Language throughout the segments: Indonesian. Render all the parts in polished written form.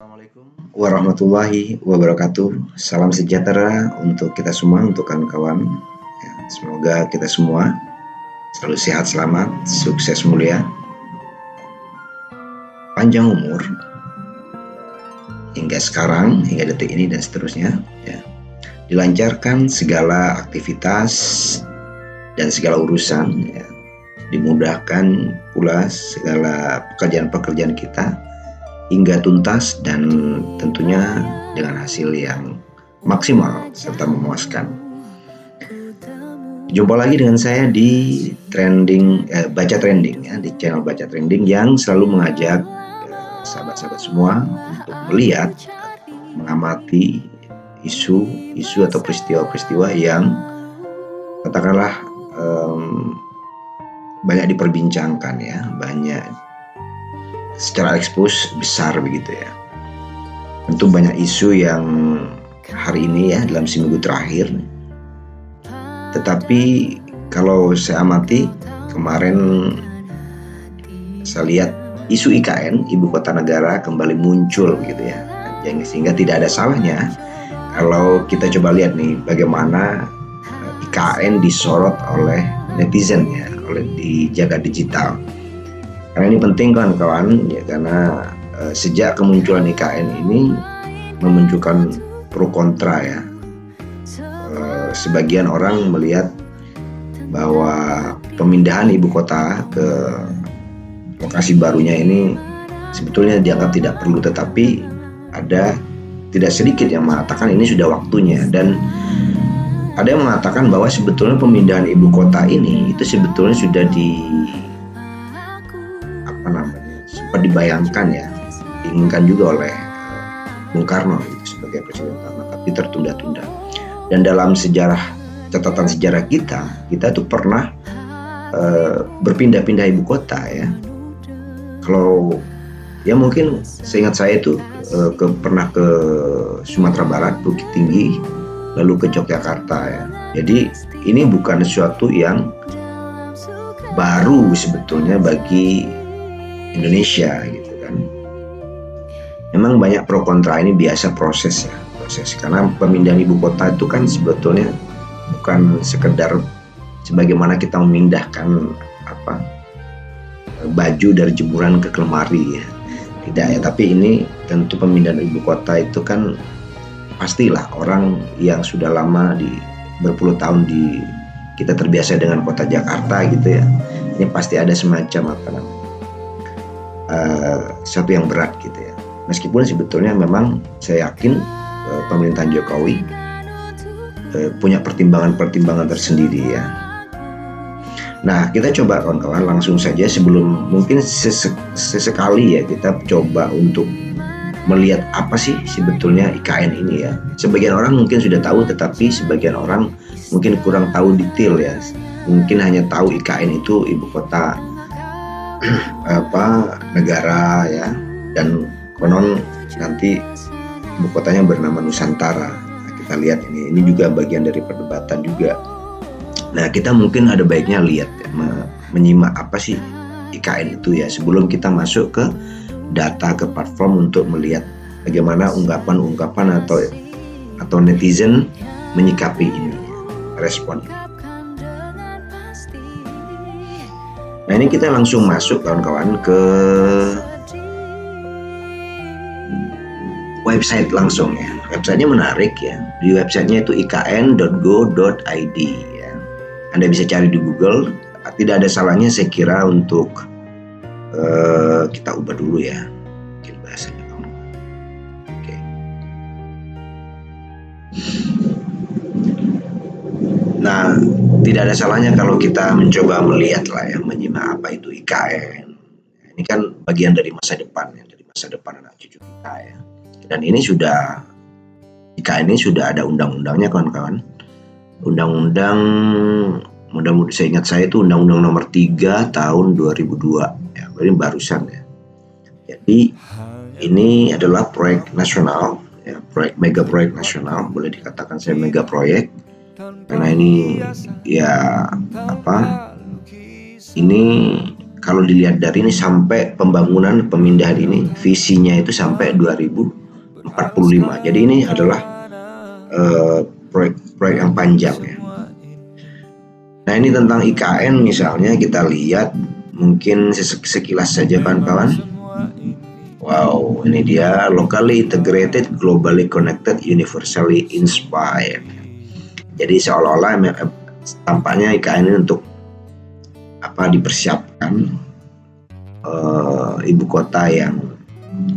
Assalamualaikum warahmatullahi wabarakatuh. Salam sejahtera untuk kita semua, untuk kawan-kawan. Ya, semoga kita semua selalu sehat, selamat, sukses, mulia, panjang umur hingga sekarang, hingga detik ini dan seterusnya. Ya. Dilancarkan segala aktivitas dan segala urusan. Ya. Dimudahkan pula segala pekerjaan-pekerjaan kita hingga tuntas dan tentunya dengan hasil yang maksimal serta memuaskan. Jumpa lagi dengan saya di Baca Trending ya, di channel Baca Trending yang selalu mengajak sahabat-sahabat semua untuk melihat, mengamati isu atau peristiwa-peristiwa yang katakanlah banyak diperbincangkan ya, banyak secara ekspos besar begitu ya. Tentu banyak isu yang hari ini ya dalam seminggu terakhir. Tetapi kalau saya amati kemarin saya lihat isu IKN Ibu Kota Negara kembali muncul begitu ya. Sehingga tidak ada salahnya kalau kita coba lihat nih bagaimana IKN disorot oleh netizen ya, oleh di jagat digital. Karena ini penting kawan-kawan ya, karena sejak kemunculan IKN ini memunculkan pro kontra ya. Sebagian orang melihat bahwa pemindahan ibu kota ke lokasi barunya ini sebetulnya dianggap tidak perlu, tetapi ada tidak sedikit yang mengatakan ini sudah waktunya, dan ada yang mengatakan bahwa sebetulnya pemindahan ibu kota ini itu sebetulnya sudah sempat dibayangkan ya, diinginkan juga oleh Bung Karno gitu, sebagai presiden pertama, tapi tertunda-tunda. Dan dalam catatan sejarah kita tuh pernah berpindah-pindah ibu kota ya. Kalau ya mungkin seingat saya itu pernah ke Sumatera Barat, Bukit Tinggi, lalu ke Yogyakarta ya. Jadi ini bukan sesuatu yang baru sebetulnya bagi Indonesia gitu kan. Memang banyak pro kontra, ini biasa proses karena pemindahan ibu kota itu kan sebetulnya bukan sekedar sebagaimana kita memindahkan baju dari jemuran ke lemari ya, tidak ya, tapi ini tentu pemindahan ibu kota itu kan pastilah orang yang sudah lama berpuluh tahun kita terbiasa dengan kota Jakarta gitu ya, ini pasti ada semacam sesuatu yang berat gitu ya. Meskipun sebetulnya memang saya yakin pemerintahan Jokowi punya pertimbangan tersendiri ya. Nah, kita coba kawan-kawan langsung saja sebelum mungkin sesekali ya kita coba untuk melihat apa sih sebetulnya IKN ini ya. Sebagian orang mungkin sudah tahu, tetapi sebagian orang mungkin kurang tahu detail ya. Mungkin hanya tahu IKN itu ibu kota negara ya, dan konon nanti ibu kotanya bernama Nusantara. Nah, kita lihat ini juga bagian dari perdebatan juga. Nah, kita mungkin ada baiknya lihat ya, menyimak apa sih IKN itu ya sebelum kita masuk ke data, ke platform untuk melihat bagaimana ungkapan atau netizen menyikapi ini, respon ini. Nah, ini kita langsung masuk kawan-kawan ke website langsung ya. Websitenya menarik ya. Di websitenya itu ikn.go.id ya. Anda bisa cari di Google. Tidak ada salahnya saya kira untuk kita ubah dulu ya, mungkin bahasanya kamu. Oke. Nah, tidak ada salahnya kalau kita mencoba melihat lah ya, menyimak apa itu IKN. Ini kan bagian dari masa depan ya, dari masa depan anak cucu kita ya. Dan ini IKN ini sudah ada undang-undangnya kawan-kawan. Undang-undang, mudah-mudahan saya ingat saya itu Undang-Undang Nomor 3 Tahun 2002 ya, ini barusan ya. Jadi ini adalah proyek nasional ya, mega proyek nasional, boleh dikatakan saya mega proyek. Karena ini ya ini kalau dilihat dari ini sampai pembangunan pemindahan ini visinya itu sampai 2045. Jadi ini adalah proyek yang panjang ya. Nah ini tentang IKN misalnya kita lihat mungkin sekilas saja kawan-kawan. Wow, ini dia locally integrated, globally connected, universally inspired. Jadi seolah-olah tampaknya IKN ini untuk dipersiapkan ibu kota yang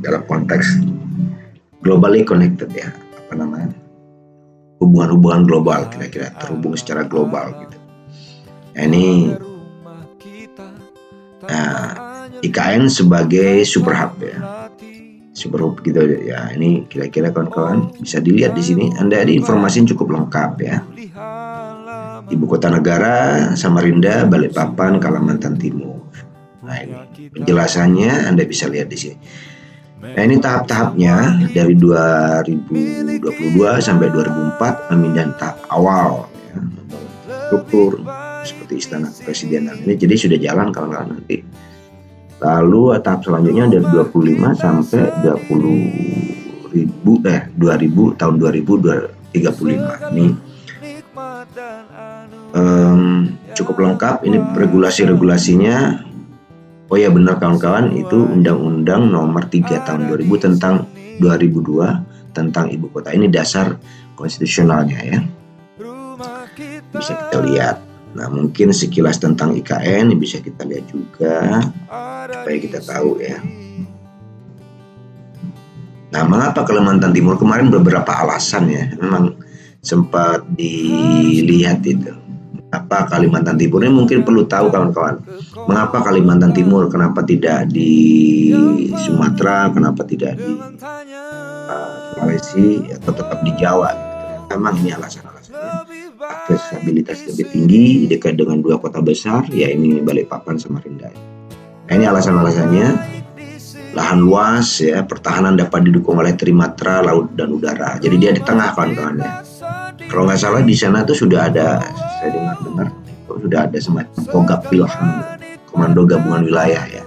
dalam konteks globally connected ya, hubungan-hubungan global, kira-kira terhubung secara global gitu. Nah, ini IKN sebagai super hub ya, super hub gitu ya. Ini kira-kira kawan-kawan bisa dilihat di sini. Anda ada informasi cukup lengkap ya. Ibu kota negara Samarinda, Balikpapan, Kalimantan Timur. Nah ini penjelasannya Anda bisa lihat di sini. Nah ini tahap-tahapnya dari 2022 sampai 2004 pemindahan tahap awal ya, struktur seperti istana kepresidenan ini jadi sudah jalan kawan-kawan nanti. Lalu tahap selanjutnya dari 25 sampai 2000 tahun 2035 ini cukup lengkap. Ini regulasi-regulasinya. Oh ya benar kawan-kawan, itu Undang-Undang Nomor 3 Tahun 2000 tentang 2002 tentang ibu kota. Ini dasar konstitusionalnya ya. Bisa kita lihat. Nah mungkin sekilas tentang IKN bisa kita lihat juga supaya kita tahu ya. Nah mengapa Kalimantan Timur kemarin beberapa alasan ya, memang sempat dilihat itu. Apa Kalimantan Timur ini mungkin perlu tahu kawan-kawan. Mengapa Kalimantan Timur? Kenapa tidak di Sumatera? Kenapa tidak di Sulawesi atau tetap di Jawa? Gitu. Memang ini alasan-alasannya. Aksesibilitas lebih tinggi dekat dengan dua kota besar, ya ini Balikpapan sama Samarinda. Nah ini alasan-alasannya. Lahan luas ya, pertahanan dapat didukung oleh trimatra laut dan udara. Jadi dia di tengah kawan-kawan ya. Kalau nggak salah di sana tuh sudah ada, saya dengar sudah ada semacam Kogab Wilhan, Komando Gabungan Wilayah ya,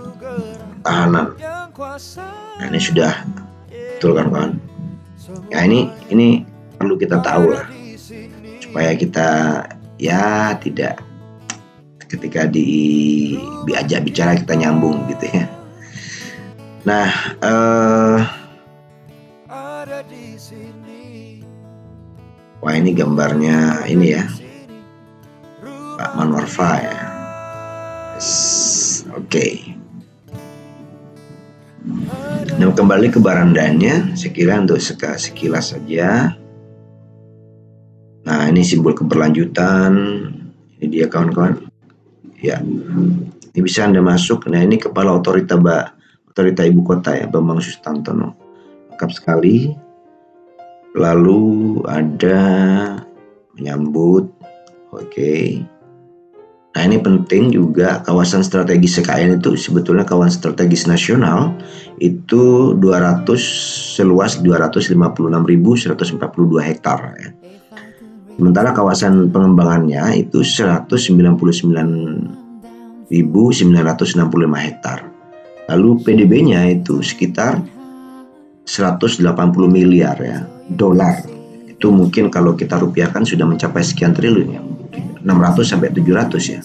pertahanan. Nah ini sudah betul kan kawan. Ya ini perlu kita tahu lah supaya kita ya tidak ketika diajak bicara kita nyambung gitu ya. Nah wah ini gambarnya ini ya Pak Manwarfa ya. Oke. Nah kembali ke barandanya, sekira untuk sekilas saja. Nah ini simbol keberlanjutan. Ini dia kawan-kawan. Ya, ini bisa Anda masuk. Nah ini kepala otorita ibu kota ya, Bambang Sustantono. Lengkap sekali. Lalu ada menyambut. Oke. Nah ini penting juga, kawasan strategis IKN itu sebetulnya kawasan strategis nasional itu seluas 256.142 hektar ya. Sementara kawasan pengembangannya itu 199.965 hektar. Lalu PDB-nya itu sekitar 180 miliar ya dolar. Itu mungkin kalau kita rupiahkan sudah mencapai sekian triliun ya. 600 sampai 700 ya.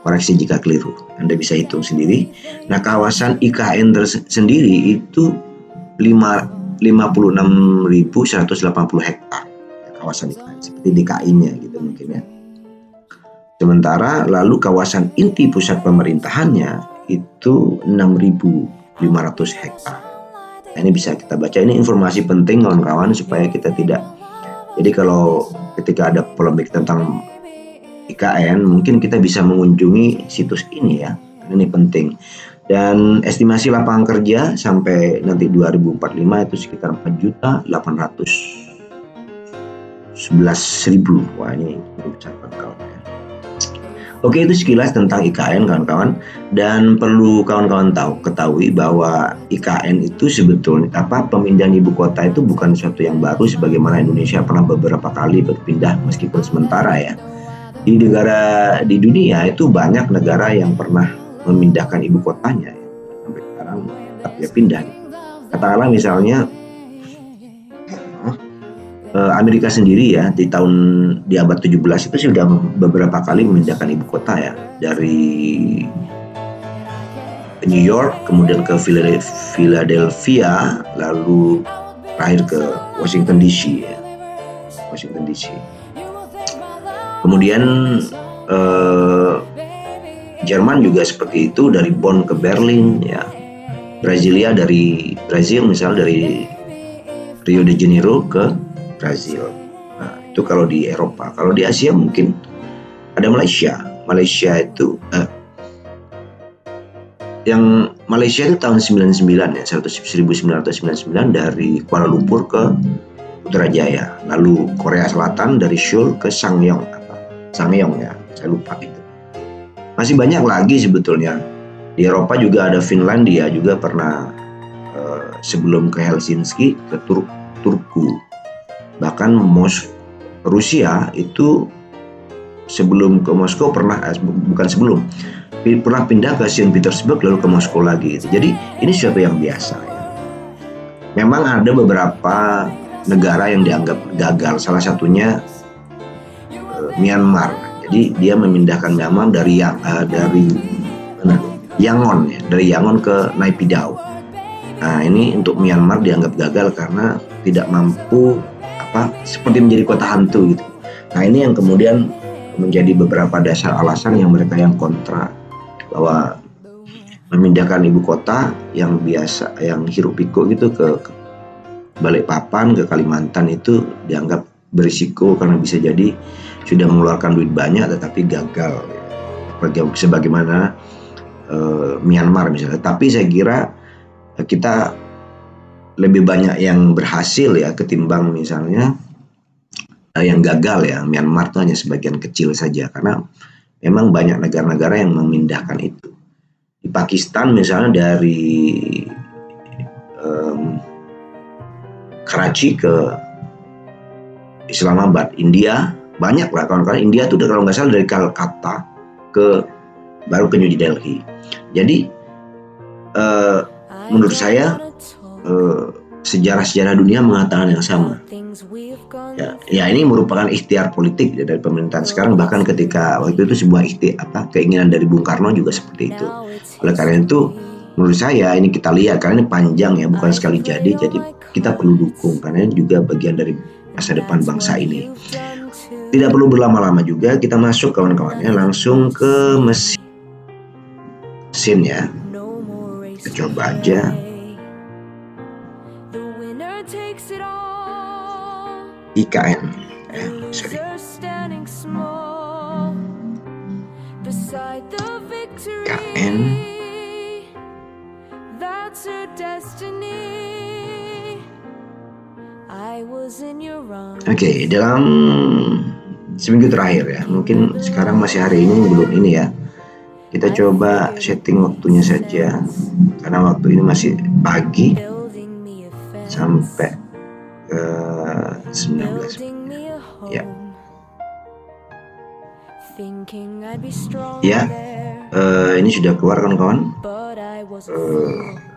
Koreksi jika keliru. Anda bisa hitung sendiri. Nah, kawasan IKN sendiri itu 56.180 hektar. Kawasan IKN seperti DKI-nya gitu mungkin ya. Sementara lalu kawasan inti pusat pemerintahannya itu 6.500 hektar. Nah, ini bisa kita baca, ini informasi penting kawan-kawan supaya kita tidak. Jadi kalau ketika ada polemik tentang IKN, mungkin kita bisa mengunjungi situs ini ya. Ini penting. Dan estimasi lapangan kerja sampai nanti 2045 itu sekitar 4.811.000. Wah ini besar kawan-kawan ya. Oke, itu sekilas tentang IKN kawan-kawan. Dan perlu kawan-kawan ketahui bahwa IKN itu sebetulnya pemindahan ibu kota itu bukan sesuatu yang baru, sebagaimana Indonesia pernah beberapa kali berpindah meskipun sementara ya. Di dunia itu banyak negara yang pernah memindahkan ibu kotanya ya. Sampai sekarang tetap dia pindah. Katakanlah misalnya Amerika sendiri ya di abad 17 itu sudah beberapa kali memindahkan ibu kota ya, dari New York kemudian ke Philadelphia, lalu terakhir ke Washington DC ya. Washington DC. Kemudian Jerman juga seperti itu, dari Bonn ke Berlin ya. Brasilia dari Brazil misalnya dari Rio de Janeiro ke Brazil. Nah, itu kalau di Eropa. Kalau di Asia mungkin ada Malaysia. Malaysia itu yang Malaysia itu tahun 99 ya, 1999 dari Kuala Lumpur ke Putrajaya. Lalu Korea Selatan dari Seoul ke Sangyong ya, saya lupa itu. Masih banyak lagi sebetulnya. Di Eropa juga ada Finlandia, juga pernah sebelum ke Helsinki ke Turku. Bahkan Rusia itu sebelum ke Moskow pernah pindah ke Saint Petersburg lalu ke Moskow lagi gitu. Jadi ini sesuatu yang biasa ya. Memang ada beberapa negara yang dianggap gagal, salah satunya Myanmar. Jadi dia memindahkan Myanmar dari Yangon ya, dari Yangon ke Naypyidaw. Nah, ini untuk Myanmar dianggap gagal karena tidak mampu seperti menjadi kota hantu gitu. Nah, ini yang kemudian menjadi beberapa dasar alasan yang mereka yang kontra, bahwa memindahkan ibu kota yang biasa, yang hiruk pikuk gitu ke Balikpapan, ke Kalimantan itu dianggap berisiko karena bisa jadi sudah mengeluarkan duit banyak tetapi gagal sebagaimana Myanmar misalnya. Tapi saya kira kita lebih banyak yang berhasil ya ketimbang misalnya yang gagal ya. Myanmar itu hanya sebagian kecil saja karena memang banyak negara-negara yang memindahkan itu. Di Pakistan misalnya dari Karachi ke Islamabad. India banyak lah kawan-kawan. India itu kalau nggak salah dari Calcutta baru ke New Delhi. Jadi menurut saya sejarah-sejarah dunia mengatakan yang sama. Ya ini merupakan ikhtiar politik dari pemerintahan sekarang, bahkan ketika waktu itu sebuah keinginan dari Bung Karno juga seperti itu. Oleh karena itu menurut saya ini kita lihat karena ini panjang ya, bukan sekali jadi kita perlu dukung karena ini juga bagian dari masa depan bangsa ini. Tidak perlu berlama-lama juga, kita masuk kawan-kawannya langsung ke mesin ya. Kita coba aja. IKN sorry. IKN Oke, dalam seminggu terakhir ya, mungkin sekarang masih hari ini belum ini ya. Kita coba setting waktunya saja karena waktu ini masih pagi sampai 19 ya. Ya, ini sudah keluar kawan-kawan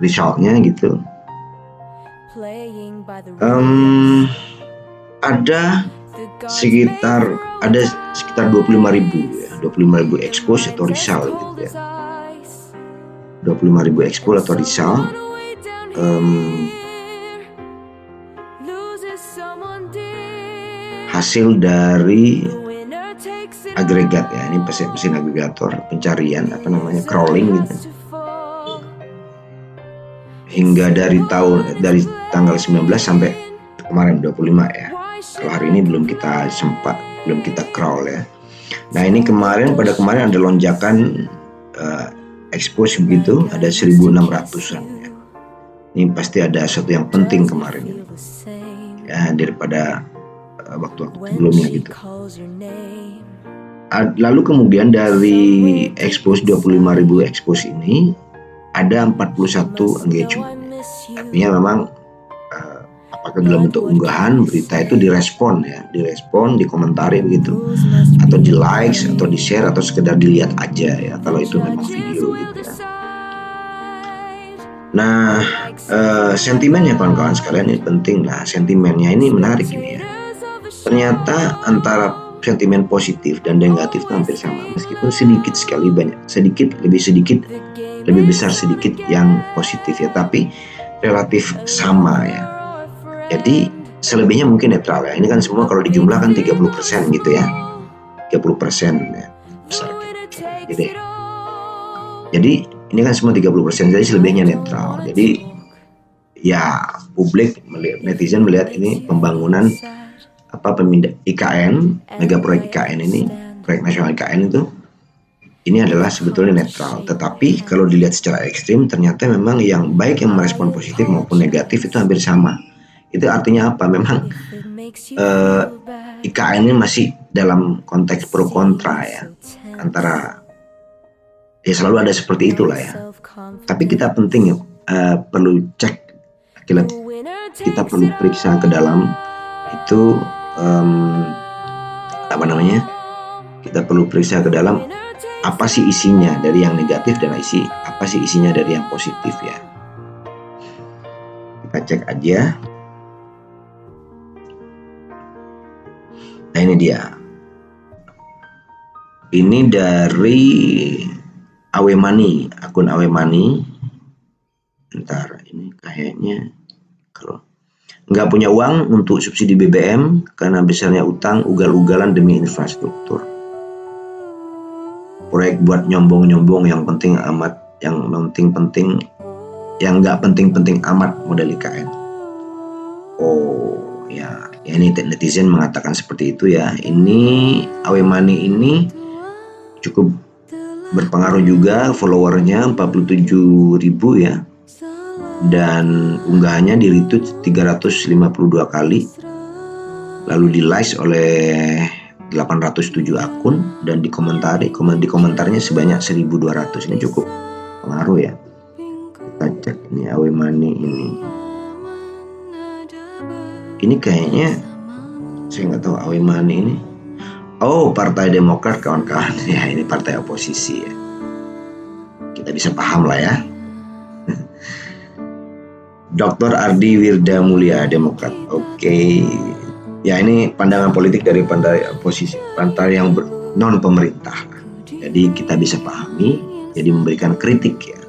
resultnya gitu. Ada sekitar 25.000 ya, 25.000 expose atau result gitu ya. 25.000 expose atau result. Hasil dari agregat ya, ini mesin agregator pencarian crawling gitu. Hingga dari tanggal 19 sampai kemarin 25 ya. Kalau hari ini belum kita crawl ya. Nah, ini pada kemarin ada lonjakan expose begitu, ada 1.600-an ya. Ini pasti ada sesuatu yang penting kemarin ya daripada waktu-waktu sebelumnya gitu. Lalu kemudian dari expose 25.000 expose ini ada 41 engagement. Artinya memang Apakah dalam bentuk unggahan berita itu direspon ya, dikomentari begitu, atau di likes, atau di share, atau sekedar dilihat aja ya kalau itu memang video gitu ya. Nah, sentimennya kawan-kawan sekalian ini penting. Nah, sentimennya ini menarik ini ya. Ternyata antara sentimen positif dan negatif itu hampir sama, meskipun sedikit sekali lebih besar sedikit yang positif ya, tapi relatif sama ya. Jadi selebihnya mungkin netral ya. Ini kan semua kalau dijumlahkan 30% gitu ya. 30% ya. Besar gitu. Jadi ini kan semua 30%, jadi selebihnya netral. Jadi ya publik netizen melihat ini pembangunan pemindah IKN, mega proyek IKN ini, proyek nasional IKN itu ini adalah sebetulnya netral. Tetapi kalau dilihat secara ekstrim ternyata memang yang baik yang merespon positif maupun negatif itu hampir sama. Itu artinya apa? Memang IKN ini masih dalam konteks pro kontra ya, antara ya selalu ada seperti itulah ya. Tapi kita penting perlu cek, kita perlu periksa ke dalam itu kita perlu periksa ke dalam apa sih isinya dari yang negatif dan apa sih isinya dari yang positif ya. Kita cek aja. Nah ini dia. Ini dari Awemani, akun Awemani. Ntar ini kayaknya kalau nggak punya uang untuk subsidi BBM karena besarnya utang ugal-ugalan demi infrastruktur. Proyek buat nyombong-nyombong yang penting amat, yang penting-penting, yang nggak penting-penting amat model IKN. Oh ya, ini netizen mengatakan seperti itu ya. Ini Awemani ini cukup berpengaruh juga, followernya 47.000 ya. Dan unggahannya di retweet 352 kali, lalu di like oleh 807 akun, dan di komentarnya sebanyak 1.200. Ini cukup pengaruh ya. Kita cek ini Awemani ini kayaknya saya nggak tahu Awemani ini. Oh, Partai Demokrat kawan-kawan ya, ini partai oposisi ya. Kita bisa paham lah ya. Dr. Ardi Wirda Mulia, Demokrat. Oke. Ya ini pandangan politik dari partai oposisi, partai yang non pemerintah. Jadi kita bisa pahami, jadi memberikan kritik ya.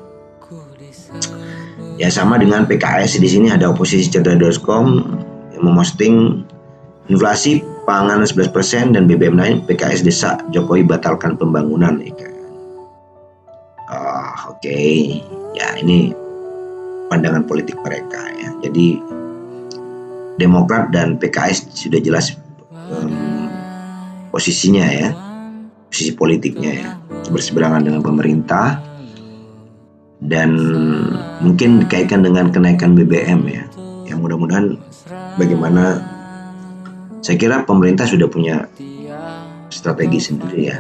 Ya sama dengan PKS, di sini ada oposisi cerdas.com yang memposting inflasi pangan 11% dan BBM naik, PKS desak Jokowi batalkan pembangunan IKN. Oke. Ya ini pandangan politik mereka ya. Jadi Demokrat dan PKS sudah jelas posisinya ya, posisi politiknya ya, berseberangan dengan pemerintah, dan mungkin dikaitkan dengan kenaikan BBM ya. Yang mudah-mudahan bagaimana, saya kira pemerintah sudah punya strategi sendiri ya.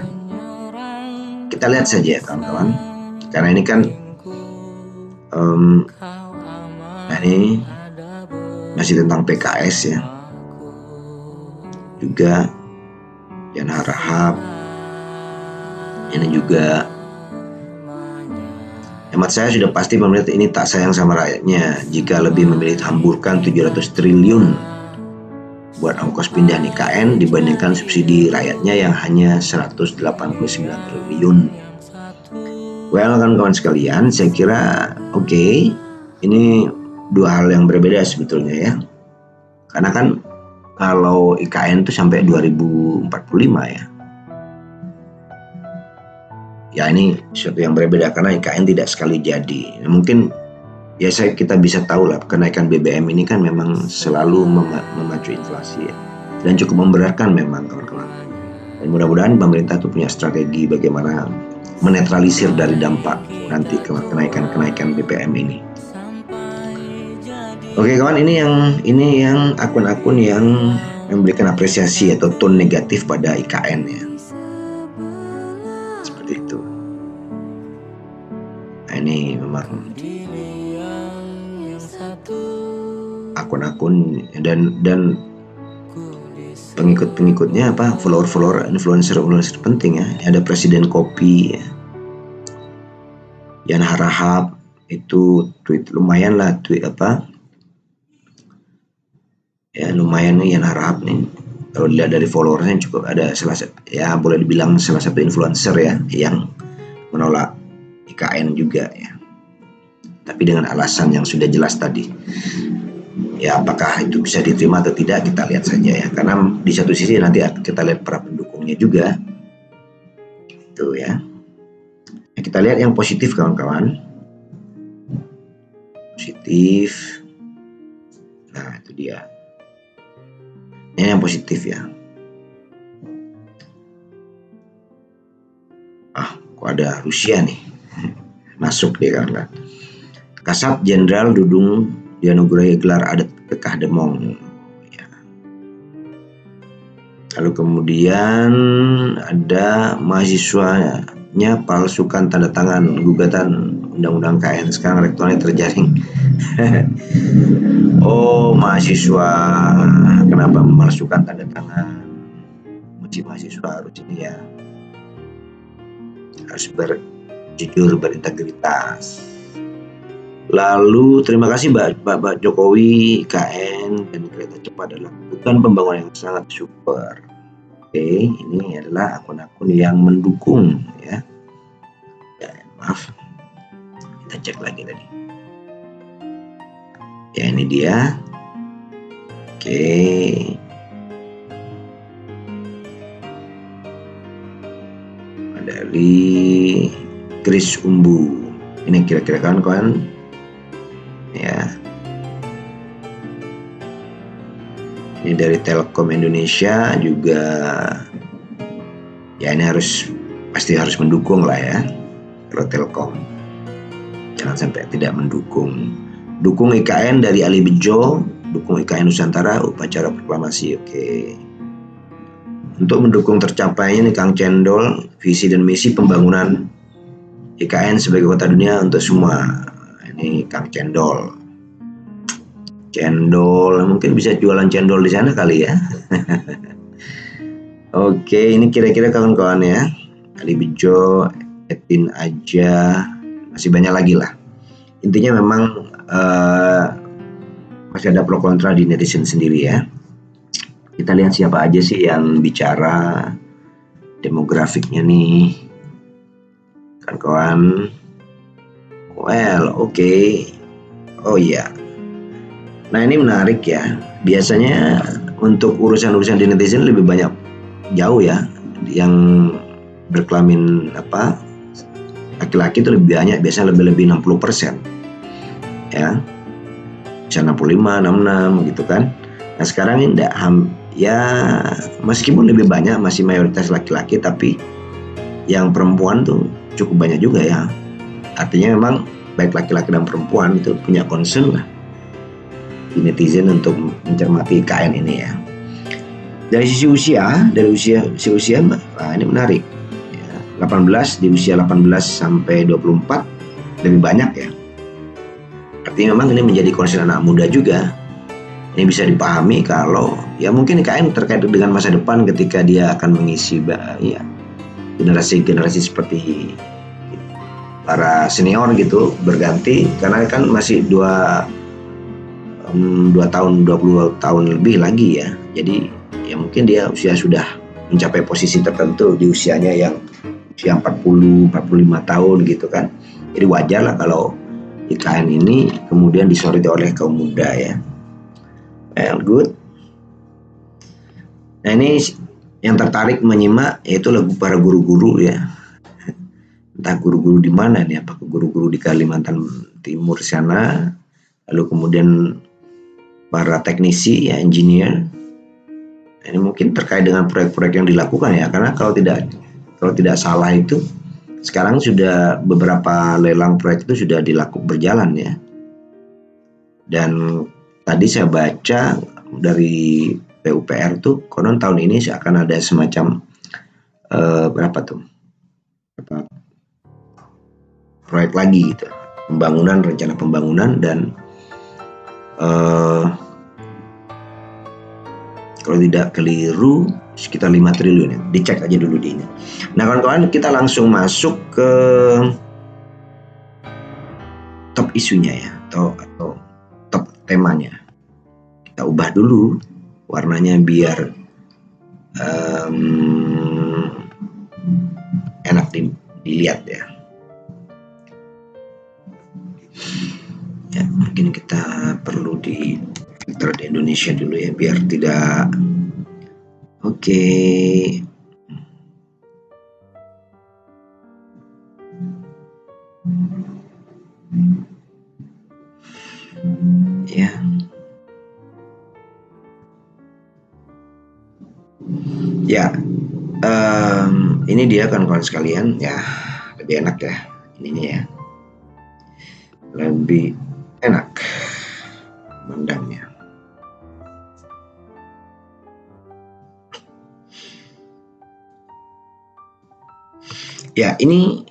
Kita lihat saja kawan-kawan, karena ini kan ini masih tentang PKS ya, juga Jan Harahap. Ini juga hemat saya sudah pasti pemerintah ini tak sayang sama rakyatnya jika lebih memilih hamburkan 700 triliun buat ongkos pindah IKN dibandingkan subsidi rakyatnya yang hanya 189 triliun. Well kawan-kawan sekalian, saya kira oke, ini dua hal yang berbeda sebetulnya ya. Karena kan kalau IKN itu sampai 2045 ya. Ya ini sesuatu yang berbeda karena IKN tidak sekali jadi. Mungkin ya kita bisa tahu lah, kenaikan BBM ini kan memang selalu memacu inflasi ya. Dan cukup memberatkan memang kawan-kawan. Dan mudah-mudahan pemerintah itu punya strategi bagaimana menetralisir dari dampak nanti kenaikan BBM ini. Oke kawan, ini yang akun-akun yang memberikan apresiasi atau tone negatif pada IKN ya. Seperti itu. Nah, ini memang akun-akun dan pengikut-pengikutnya follower influencer penting ya. Ada Presiden Kopi ya. Yan Harahap itu tweet lumayan lah, ya lumayan nih Yan Harahap nih. Kalau dilihat dari followersnya cukup, ada boleh dibilang salah satu influencer ya yang menolak IKN juga ya. Tapi dengan alasan yang sudah jelas tadi. Ya apakah itu bisa diterima atau tidak kita lihat saja ya. Karena di satu sisi nanti kita lihat para pendukungnya juga. Itu ya. Kita lihat yang positif kawan-kawan. Positif. Nah itu dia. Ini yang positif ya. Kok ada Rusia nih. Masuk deh kawan-kawan. Kasat Jenderal Dudung dianugerahi gelar adat Kekah Demong. Ya. Lalu kemudian ada mahasiswanya palsukan tanda tangan gugatan undang-undang KN, sekarang rektornya terjaring. Oh, mahasiswa kenapa memalsukan tanda tangan? Mahasiswa harus ini ya, harus jujur, berintegritas. Lalu terima kasih Pak Jokowi, IKN dan kereta cepat adalah kebutuhan pembangunan yang sangat super. Oke, ini adalah akun-akun yang mendukung ya. Maaf, kita cek lagi tadi. Ya ini dia. Oke. Dari Chris Umbu. Ini kira-kira kawan-kawan ya. Ini dari Telkom Indonesia juga. Ya ini pasti harus mendukung lah ya. Kalau Telkom jangan sampai tidak mendukung. Dukung IKN dari Ali Bejo, dukung IKN Nusantara upacara proklamasi. Oke. Untuk mendukung tercapainya nih Kang Cendol visi dan misi pembangunan IKN sebagai kota dunia untuk semua. Ini Kang Cendol. Cendol mungkin bisa jualan cendol di sana kali ya. Oke, ini kira-kira kawan-kawan ya. Ali Bejo, Etin aja, masih banyak lagi lah. Intinya memang masih ada pro kontra di netizen sendiri ya. Kita lihat siapa aja sih yang bicara demografiknya nih, kawan-kawan. Well, oke. Oh iya. Nah ini menarik ya. Biasanya untuk urusan-urusan di netizen lebih banyak jauh ya yang berkelamin laki-laki itu lebih banyak, biasanya lebih 60% ya, bisa 65, 66 gitu kan. Nah sekarang ini ya meskipun lebih banyak masih mayoritas laki-laki, tapi yang perempuan tuh cukup banyak juga ya. Artinya memang baik laki-laki dan perempuan itu punya concern lah di netizen untuk mencermati IKN ini ya. Dari sisi usia, nah ini menarik. 18 di usia 18 sampai 24 lebih banyak ya. Artinya memang ini menjadi concern anak muda juga. Ini bisa dipahami kalau ya mungkin IKN terkait dengan masa depan ketika dia akan mengisi ya generasi-generasi seperti para senior gitu berganti, karena kan masih 20 tahun lebih lagi ya. Jadi ya mungkin dia usia sudah mencapai posisi tertentu di usianya yang usia 40-45 tahun gitu kan. Jadi wajar lah kalau IKN ini kemudian disoroti oleh kaum muda ya. Well, good. Nah ini yang tertarik menyimak yaitu lagu para guru-guru ya. Entah guru-guru di mana nih, apakah guru-guru di Kalimantan Timur sana, lalu kemudian para teknisi ya, engineer. Ini mungkin terkait dengan proyek-proyek yang dilakukan ya, karena kalau tidak salah itu sekarang sudah beberapa lelang proyek itu sudah berjalan ya. Dan tadi saya baca dari PUPR tuh konon tahun ini akan ada semacam proyek lagi gitu, rencana pembangunan dan Kalau tidak keliru sekitar 5 triliun ya. Dicek aja dulu di ini. Nah kawan-kawan, kita langsung masuk ke top isunya ya, atau top temanya. Kita ubah dulu warnanya biar enak dilihat ya. Ya, mungkin kita perlu di filter di Indonesia dulu ya, biar tidak. Oke. Ya. Ya. Ini dia kawan-kawan sekalian ya, lebih enak ya ininya ya. Lebih enak memandangnya. Ya, ini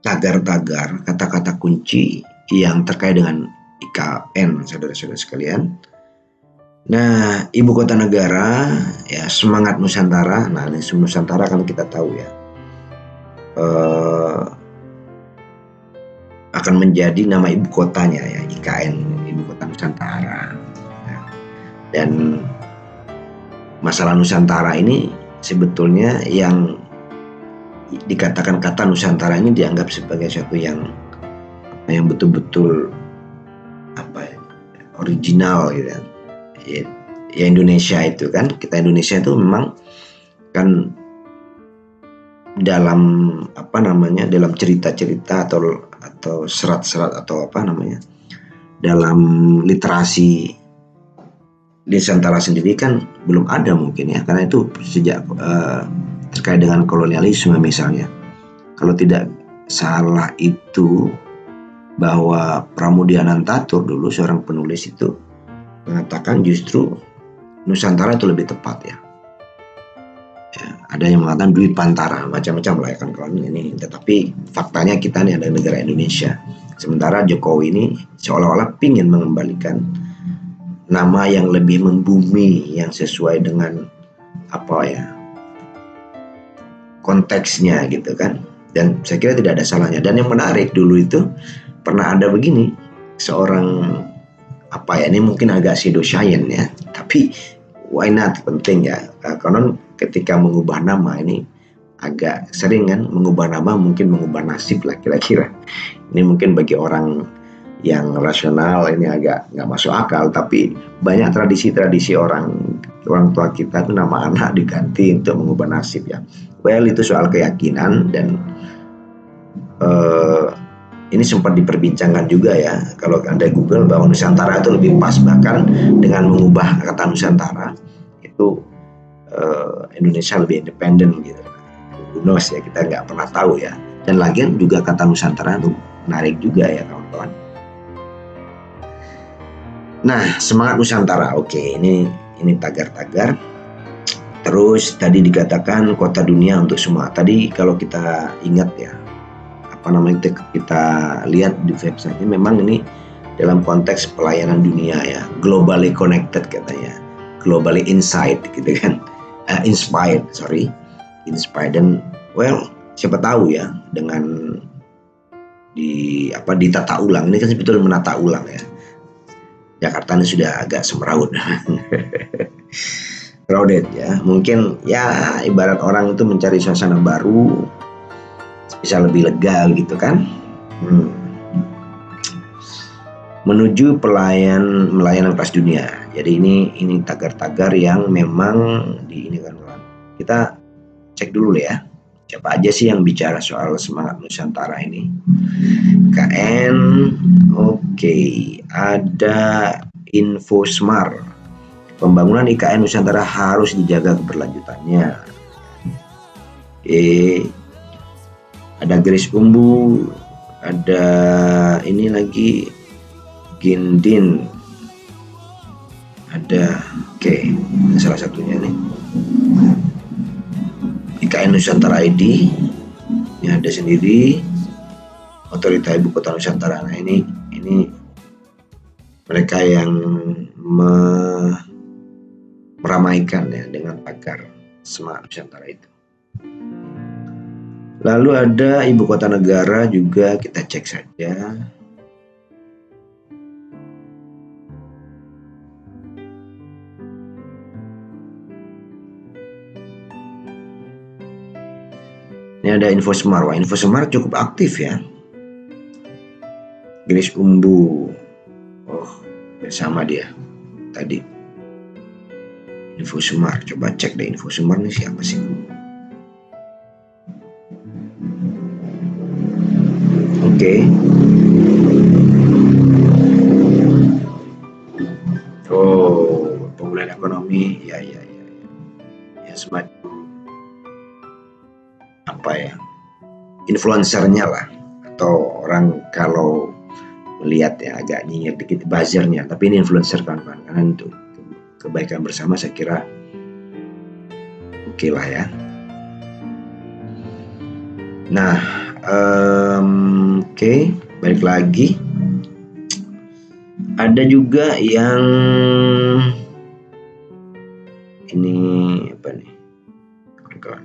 tagar-tagar kata-kata kunci yang terkait dengan IKN, saudara-saudara sekalian. Nah, ibu kota negara ya, semangat Nusantara. Nah, ini Nusantara kan kita tahu ya, akan menjadi nama ibu kotanya ya, IKN, ibu kota Nusantara. Ya. Dan masalah Nusantara ini sebetulnya yang dikatakan kata Nusantara ini dianggap sebagai sesuatu yang betul-betul original gitu kan. Ya Indonesia itu kan, kita Indonesia itu memang kan dalam dalam cerita-cerita atau serat-serat atau dalam literasi Nusantara sendiri kan belum ada mungkin ya, karena itu sejak terkait dengan kolonialisme misalnya. Kalau tidak salah itu bahwa Pramudia Anantatur dulu seorang penulis itu mengatakan justru Nusantara itu lebih tepat ya. Ada yang mengatakan Dwi Pantara, macam-macam lah ya kan kawan ini. Tetapi faktanya kita ini ada negara Indonesia. Sementara Jokowi ini seolah-olah ingin mengembalikan nama yang lebih membumi, yang sesuai dengan konteksnya gitu kan. Dan saya kira tidak ada salahnya. Dan yang menarik dulu itu pernah ada begini, seorang ini mungkin agak pseudoscience ya, tapi why not, penting ya. Konon ketika mengubah nama ini agak sering kan, mengubah nama mungkin mengubah nasib lah kira-kira. Ini mungkin bagi orang yang rasional ini agak nggak masuk akal, tapi banyak tradisi-tradisi orang tua kita itu nama anak diganti untuk mengubah nasib ya. Well, itu soal keyakinan dan ini sempat diperbincangkan juga ya, kalau Anda Google bahwa Nusantara itu lebih pas, bahkan dengan mengubah kata Nusantara itu Indonesia lebih independen gitu. Unos ya, kita nggak pernah tahu ya. Dan lagian juga kata Nusantara itu menarik juga ya kawan-kawan. Nah, semangat Nusantara, oke, ini tagar-tagar. Terus tadi dikatakan kota dunia untuk semua. Tadi kalau kita ingat ya, kita lihat di website-nya, memang ini dalam konteks pelayanan dunia ya, globally connected katanya, globally insight gitu kan, inspired. Dan well, siapa tahu ya dengan ditata ulang, ini kan sebetulnya menata ulang ya. Jakarta ini sudah agak semeraut, crowded ya. Mungkin ya ibarat orang itu mencari suasana baru, bisa lebih lega gitu kan. Menuju pelayanan kelas dunia. Jadi ini tagar-tagar yang memang ini kan. Kita cek dulu ya, siapa aja sih yang bicara soal semangat Nusantara ini. KN, oke, ada Infosmar. Pembangunan IKN Nusantara harus dijaga keberlanjutannya. Ada Grace Umbu, ada ini lagi Gindin, ada salah satunya nih IKN Nusantara ID, ini ada sendiri Otorita Ibu Kota Nusantara. Nah ini mereka yang meramaikan ya dengan tagar Semangat Nusantara itu. Lalu ada ibu kota negara juga, kita cek saja. Ini ada Info Semar. Wah, Info Semar cukup aktif ya. Grace Umbu. Oh, bersama dia tadi. Info Semar. Coba cek deh Info Semar nih siapa sih? Oke. Oh, pemulihan ekonomi. Ya, semacam apa ya, influencernya lah, atau orang kalau melihat ya agak nyinyir dikit buzzernya, tapi ini influencer kan, karena untuk kebaikan bersama saya kira oke lah ya. Nah, oke, balik lagi. Ada juga yang ini apa nih, kawan-kawan,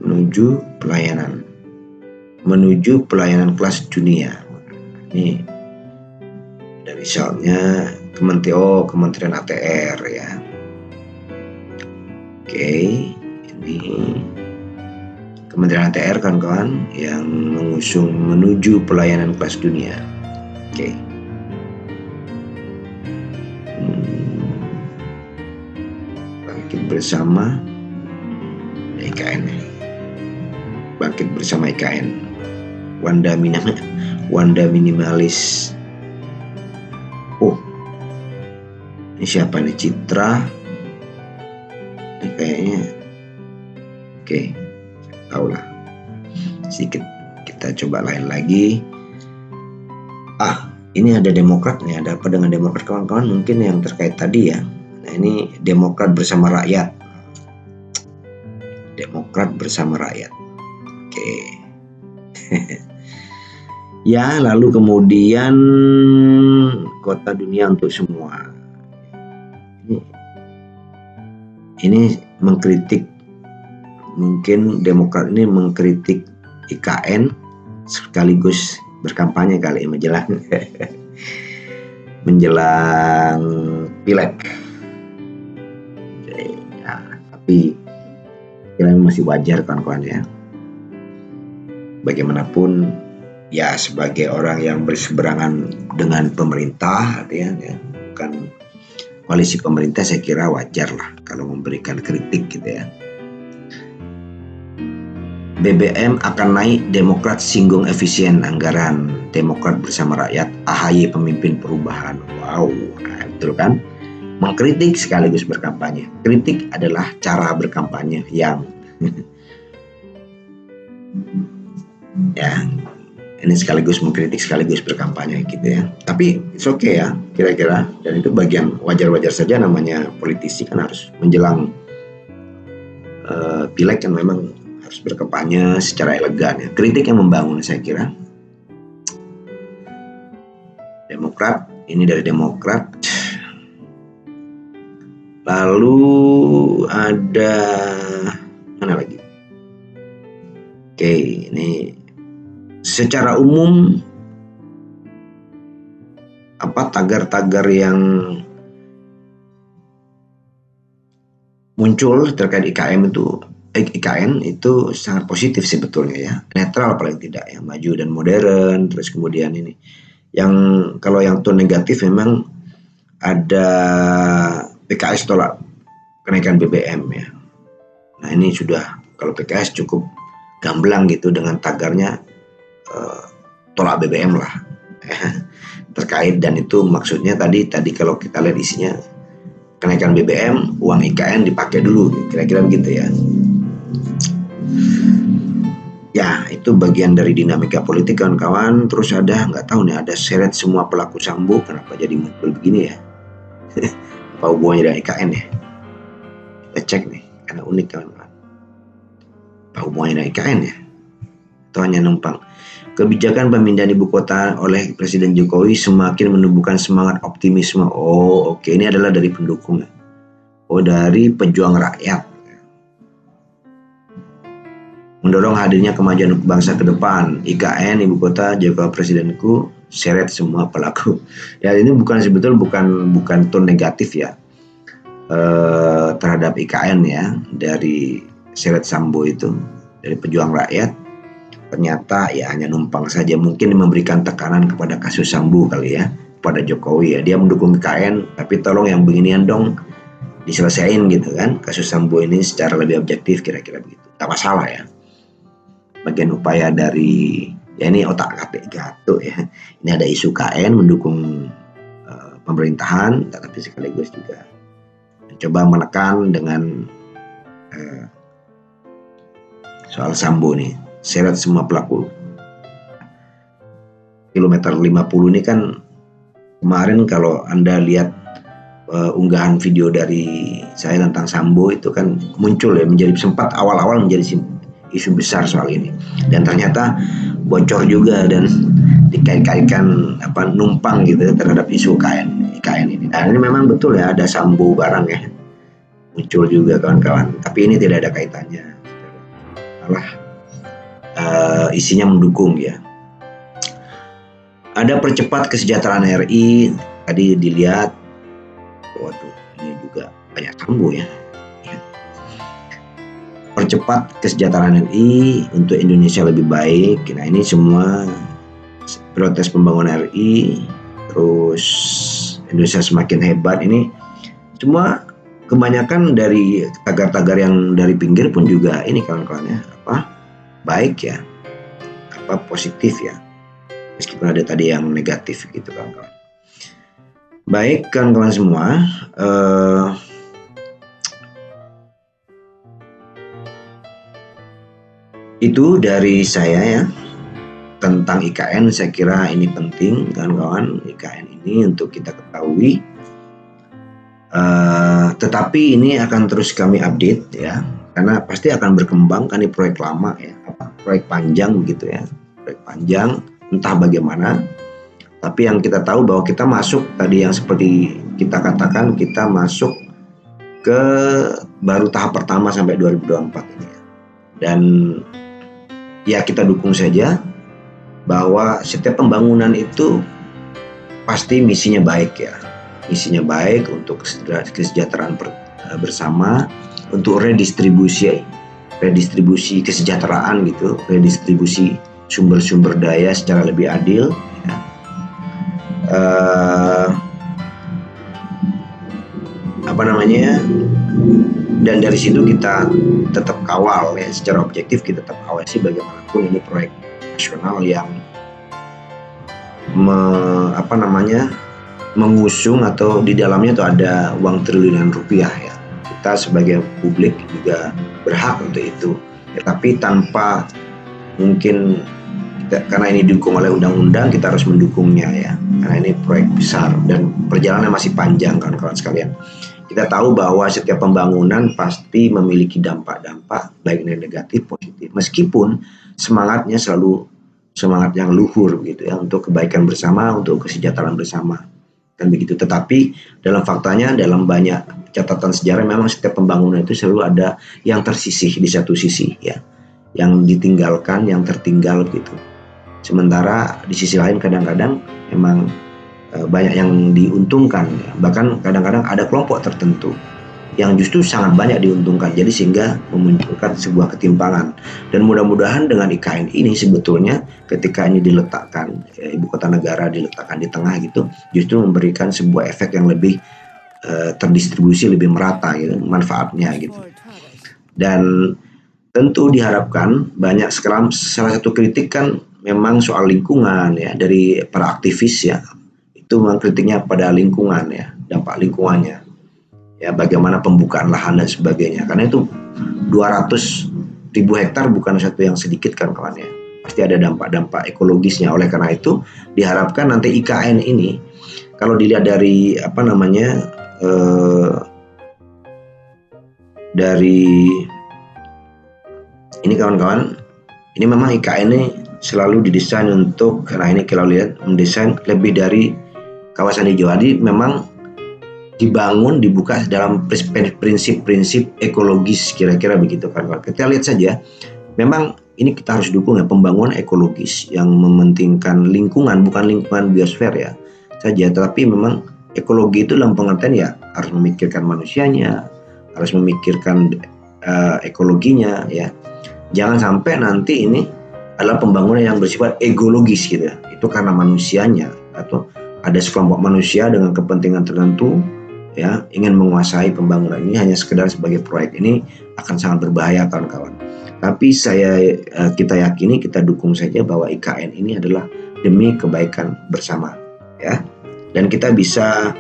menuju pelayanan kelas dunia. Ini ada misalnya Kementerian ATR ya. Oke, ini Kementerian ATR kawan-kawan yang mengusung menuju pelayanan kelas dunia. Oke. Bangkit bersama IKN. Bangkit bersama IKN. Wanda Minimalis. Oh, ini siapa nih? Citra. Ini kayaknya. Oke, tahu lah. Sedikit kita coba lain lagi. Ini ada Demokrat nih. Ada apa dengan Demokrat kawan-kawan? Mungkin yang terkait tadi ya. Nah, ini Demokrat bersama rakyat. Demokrat bersama rakyat. Oke. Ya, lalu kemudian Kota Dunia untuk Semua. Ini mengkritik, mungkin Demokrat ini mengkritik IKN sekaligus berkampanye kali menjelang Pileg. Ya, tapi kira masih wajar kawan-kawan ya. Bagaimanapun ya, sebagai orang yang berseberangan dengan pemerintah ya, bukan koalisi pemerintah, saya kira wajar lah kalau memberikan kritik gitu ya. BBM akan naik, Demokrat singgung efisien anggaran. Demokrat bersama rakyat, AHY pemimpin perubahan. Wow, nah, betul kan? Mengkritik sekaligus berkampanye. Kritik adalah cara berkampanye yang ya, ini sekaligus mengkritik sekaligus berkampanye gitu ya. Tapi it's okay ya, kira-kira, dan itu bagian wajar-wajar saja, namanya politisi kan harus menjelang pileg kan memang harus berkampanye secara elegan ya. Kritik yang membangun saya kira. Demokrat, ini dari Demokrat. Lalu ada mana lagi? Oke, ini secara umum tagar-tagar yang muncul terkait IKN itu sangat positif sebetulnya ya, netral paling tidak ya, maju dan modern. Terus kemudian ini yang kalau yang tone negatif memang ada PKS tolak kenaikan BBM ya. Nah, ini sudah, kalau PKS cukup gamblang gitu dengan tagarnya tolak BBM lah terkait, dan itu maksudnya tadi kalau kita lihat isinya, kenaikan BBM, uang IKN dipakai dulu, kira-kira begitu ya. Ya, itu bagian dari dinamika politik kawan-kawan. Terus ada, nggak tahu nih, ada seret semua pelaku sambo, kenapa jadi muncul begini ya? Apa hubungannya dengan IKN ya? Kita cek nih, karena unik kawan-kawan. Apa hubungannya dengan IKN ya? Atau hanya numpang? Kebijakan pemindahan ibu kota oleh Presiden Jokowi semakin menumbuhkan semangat optimisme. Oh, oke, ini adalah dari pendukung. Oh, dari pejuang rakyat. Mendorong hadirnya kemajuan bangsa ke depan. IKN ibu kota Jokowi presidenku, seret semua pelaku. Ya, ini bukan tone negatif ya terhadap IKN ya, dari seret Sambo itu, dari pejuang rakyat. Ternyata ya hanya numpang saja, mungkin memberikan tekanan kepada kasus Sambo kali ya, pada Jokowi ya, dia mendukung IKN tapi tolong yang beginian dong diselesaikan gitu kan, kasus Sambo ini secara lebih objektif, kira-kira begitu. Tak masalah ya, bagian upaya dari ya, ini otak atik Gatot ya. Ini ada isu KN mendukung pemerintahan, tapi sekaligus juga coba menekan dengan soal Sambo nih, seret semua pelaku. Kilometer 50 ini kan kemarin kalau Anda lihat unggahan video dari saya tentang Sambo itu kan muncul ya, menjadi sempat awal-awal menjadi isu besar soal ini, dan ternyata bocor juga dan dikait-kaitkan numpang gitu terhadap isu IKN ini. Nah, ini memang betul ya, ada Sambo barang ya muncul juga kawan-kawan, tapi ini tidak ada kaitannya, malah isinya mendukung ya. Ada percepat kesejahteraan RI, tadi dilihat, waduh ini juga banyak Sambo ya. Percepat kesejahteraan RI untuk Indonesia lebih baik. Nah, ini semua protes pembangunan RI, terus Indonesia semakin hebat, ini semua kebanyakan dari tagar-tagar yang dari pinggir pun juga ini kawan-kawan ya, baik ya, positif ya, meskipun ada tadi yang negatif gitu kawan-kawan. Baik kawan-kawan semua, itu dari saya ya tentang IKN. Saya kira ini penting kawan-kawan, IKN ini untuk kita ketahui. Tetapi ini akan terus kami update ya, karena pasti akan berkembang, kan ini proyek lama ya, proyek panjang begitu ya, proyek panjang entah bagaimana. Tapi yang kita tahu bahwa kita masuk tadi yang seperti kita katakan, kita masuk ke baru tahap pertama sampai 2024 ini ya. Dan ya kita dukung saja bahwa setiap pembangunan itu pasti misinya baik ya. Misinya baik untuk kesejahteraan bersama, untuk redistribusi kesejahteraan gitu, redistribusi sumber-sumber daya secara lebih adil ya. Dan dari situ kita tetap kawal ya, secara objektif kita tetap awasi bagaimanapun ini proyek nasional yang mengusung atau di dalamnya itu ada uang triliunan rupiah ya. Kita sebagai publik juga berhak untuk itu. Tetapi tanpa mungkin karena ini didukung oleh undang-undang, kita harus mendukungnya ya. Karena ini proyek besar dan perjalanannya masih panjang kawan-kawan sekalian. Kita tahu bahwa setiap pembangunan pasti memiliki dampak-dampak baik negatif, positif. Meskipun semangatnya selalu semangat yang luhur gitu ya, untuk kebaikan bersama, untuk kesejahteraan bersama. Kan begitu. Tetapi dalam faktanya, dalam banyak catatan sejarah, memang setiap pembangunan itu selalu ada yang tersisih di satu sisi ya, yang ditinggalkan, yang tertinggal gitu. Sementara di sisi lain kadang-kadang memang banyak yang diuntungkan ya. Bahkan kadang-kadang ada kelompok tertentu yang justru sangat banyak diuntungkan, jadi sehingga memunculkan sebuah ketimpangan. Dan mudah-mudahan dengan IKN ini sebetulnya ketika ini diletakkan ibu kota negara diletakkan di tengah gitu, justru memberikan sebuah efek yang lebih terdistribusi, lebih merata gitu manfaatnya gitu. Dan tentu diharapkan banyak sekarang, salah satu kritik kan memang soal lingkungan ya, dari para aktivis ya, itu memang kritiknya pada lingkungan ya, dampak lingkungannya ya, bagaimana pembukaan lahan dan sebagainya, karena itu 200.000 hektar bukan satu yang sedikit kan kawan ya, pasti ada dampak-dampak ekologisnya. Oleh karena itu diharapkan nanti IKN ini kalau dilihat dari dari ini kawan-kawan, ini memang IKN ini selalu didesain untuk, nah ini kalau lihat mendesain lebih dari kawasan hijau. Jadi memang dibuka dalam prinsip-prinsip ekologis, kira-kira begitu kan. Kita lihat saja, memang ini kita harus dukung ya, pembangunan ekologis yang mementingkan lingkungan, bukan lingkungan biosfer ya saja, tapi memang ekologi itu dalam pengertian ya harus memikirkan manusianya, harus memikirkan ekologinya ya. Jangan sampai nanti ini adalah pembangunan yang bersifat ekologis gitu ya. Itu karena manusianya atau ada sekelompok manusia dengan kepentingan tertentu ya ingin menguasai pembangunan ini hanya sekedar sebagai proyek. Ini akan sangat berbahaya kawan-kawan. Tapi kita yakini, kita dukung saja bahwa IKN ini adalah demi kebaikan bersama ya. Dan kita bisa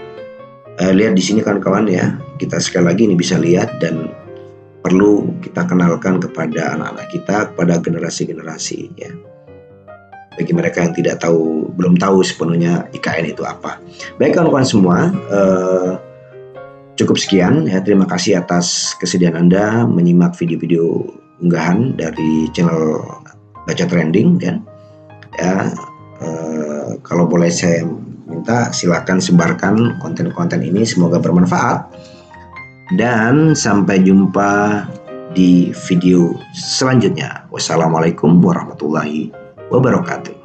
lihat di sini kawan-kawan ya, kita sekali lagi ini bisa lihat dan perlu kita kenalkan kepada anak-anak kita, kepada generasi-generasi ya. Bagi mereka yang belum tahu sepenuhnya IKN itu apa. Baik kawan-kawan semua, cukup sekian ya. Terima kasih atas kesediaan Anda menyimak video-video unggahan dari channel Baca Trending kan. Ya, kalau boleh saya minta silakan sebarkan konten-konten ini, semoga bermanfaat. Dan sampai jumpa di video selanjutnya. Wassalamualaikum warahmatullahi wabarakatuh.